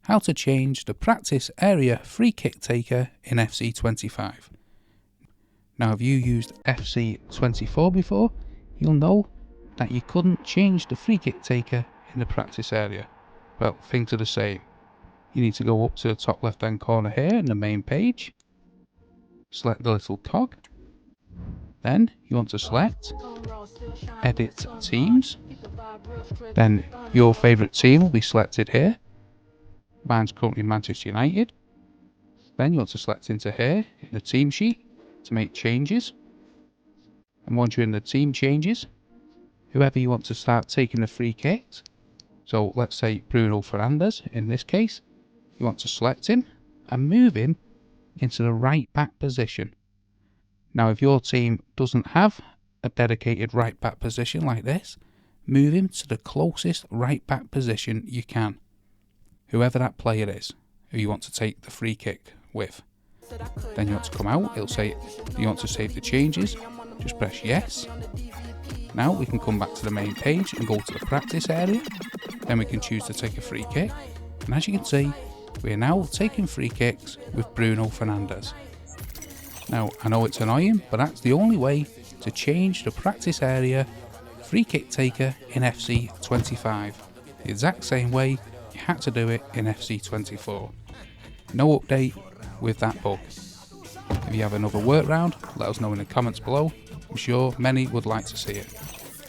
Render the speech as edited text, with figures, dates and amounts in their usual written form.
how to change the practice area free kick taker in FC25. Now if you used FC24 before, you'll know that you couldn't change the free kick taker in the practice area. Well, things are the same. You need to go up to the top left hand corner here in the main page, select the little cog, then you want to select edit teams, then your favourite team will be selected here. Mine's currently Manchester United. Then you want to select into here in the team sheet to make changes, and once you're in the team changes, whoever you want to start taking the free kicks, so let's say Bruno Fernandes in this case, you want to select him and move him into the right back position. Now if your team doesn't have a dedicated right back position like this, move him to the closest right back position you can, whoever that player is who you want to take the free kick with. Then you want to come out, it'll say you want to save the changes, just press yes. Now we can come back to the main page and go to the practice area, then we can choose to take a free kick, and as you can see, we are now taking free kicks with Bruno Fernandes. Now I know it's annoying, but that's the only way to change the practice area free kick taker in FC25, the exact same way you had to do it in FC24. No update with that bug. If you have another workaround, let us know in the comments below. I'm sure many would like to see it.